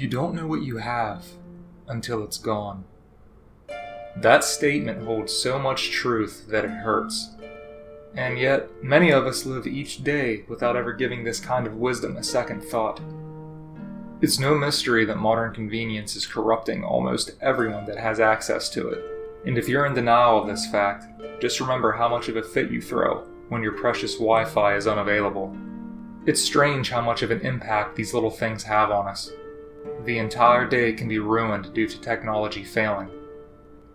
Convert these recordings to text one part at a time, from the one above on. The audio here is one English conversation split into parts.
You don't know what you have until it's gone. That statement holds so much truth that it hurts. And yet, many of us live each day without ever giving this kind of wisdom a second thought. It's no mystery that modern convenience is corrupting almost everyone that has access to it. And if you're in denial of this fact, just remember how much of a fit you throw when your precious Wi-Fi is unavailable. It's strange how much of an impact these little things have on us. The entire day can be ruined due to technology failing.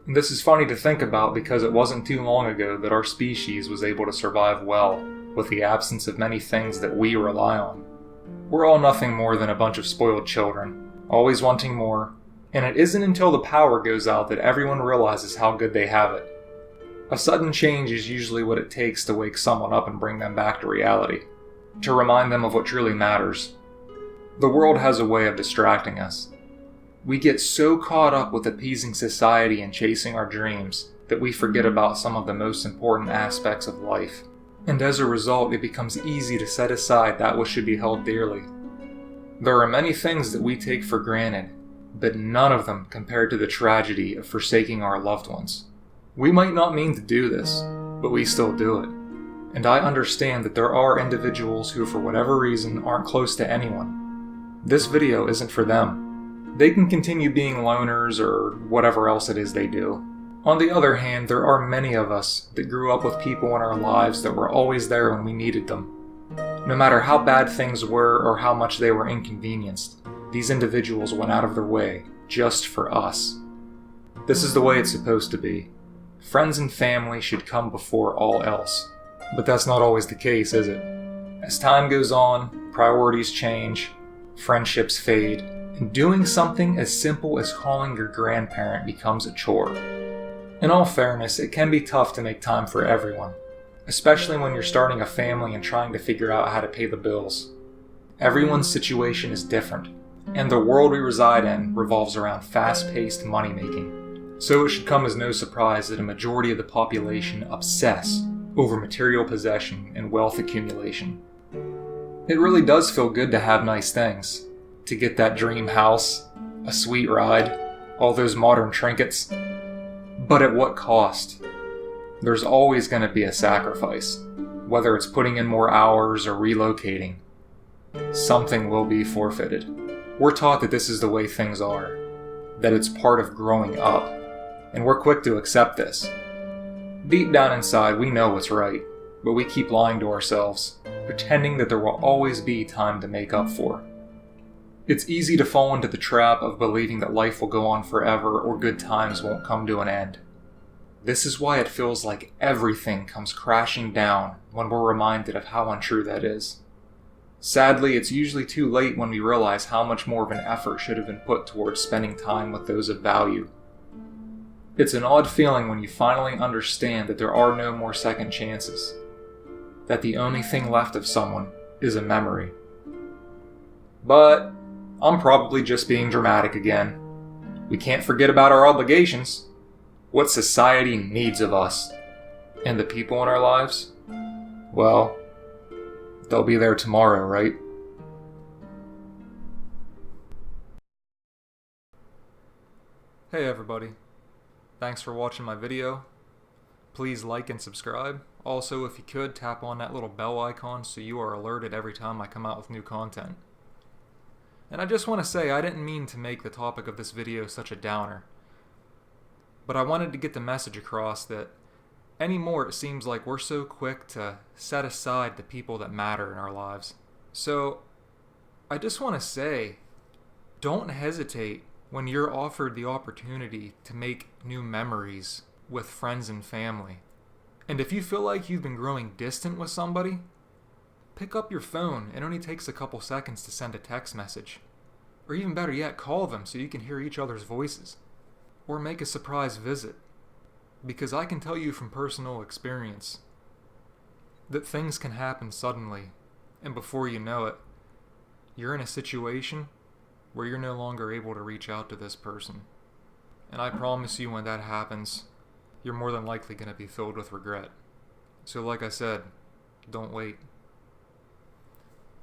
And this is funny to think about because it wasn't too long ago that our species was able to survive well with the absence of many things that we rely on. We're all nothing more than a bunch of spoiled children, always wanting more, and it isn't until the power goes out that everyone realizes how good they have it. A sudden change is usually what it takes to wake someone up and bring them back to reality, to remind them of what truly matters. The world has a way of distracting us. We get so caught up with appeasing society and chasing our dreams that we forget about some of the most important aspects of life. And as a result, it becomes easy to set aside that which should be held dearly. There are many things that we take for granted, but none of them compared to the tragedy of forsaking our loved ones. We might not mean to do this, but we still do it. And I understand that there are individuals who for whatever reason aren't close to anyone. This video isn't for them. They can continue being loners or whatever else it is they do. On the other hand, there are many of us that grew up with people in our lives that were always there when we needed them. No matter how bad things were or how much they were inconvenienced, these individuals went out of their way just for us. This is the way it's supposed to be. Friends and family should come before all else. But that's not always the case, is it? As time goes on, priorities change, friendships fade, and doing something as simple as calling your grandparent becomes a chore. In all fairness, it can be tough to make time for everyone, especially when you're starting a family and trying to figure out how to pay the bills. Everyone's situation is different, and the world we reside in revolves around fast-paced money-making. So it should come as no surprise that a majority of the population obsess over material possession and wealth accumulation. It really does feel good to have nice things, to get that dream house, a sweet ride, all those modern trinkets. But at what cost? There's always going to be a sacrifice, whether it's putting in more hours or relocating. Something will be forfeited. We're taught that this is the way things are, that it's part of growing up, and we're quick to accept this. Deep down inside, we know what's right, but we keep lying to ourselves, pretending that there will always be time to make up for. It's easy to fall into the trap of believing that life will go on forever or good times won't come to an end. This is why it feels like everything comes crashing down when we're reminded of how untrue that is. Sadly, it's usually too late when we realize how much more of an effort should have been put towards spending time with those of value. It's an odd feeling when you finally understand that there are no more second chances, that the only thing left of someone is a memory. But I'm probably just being dramatic again. We can't forget about our obligations, what society needs of us, and the people in our lives. Well, they'll be there tomorrow, right? Hey everybody, thanks for watching my video. Please like and subscribe. Also, if you could, tap on that little bell icon so you are alerted every time I come out with new content. And I just want to say, I didn't mean to make the topic of this video such a downer. But I wanted to get the message across that anymore it seems like we're so quick to set aside the people that matter in our lives. So, I just want to say, don't hesitate when you're offered the opportunity to make new memories with friends and family. And if you feel like you've been growing distant with somebody, pick up your phone. It only takes a couple seconds to send a text message. Or even better yet, call them so you can hear each other's voices. Or make a surprise visit. Because I can tell you from personal experience that things can happen suddenly, and before you know it, you're in a situation where you're no longer able to reach out to this person. And I promise you when that happens, you're more than likely going to be filled with regret. So like I said, don't wait.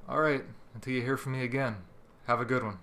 Alright, until you hear from me again, have a good one.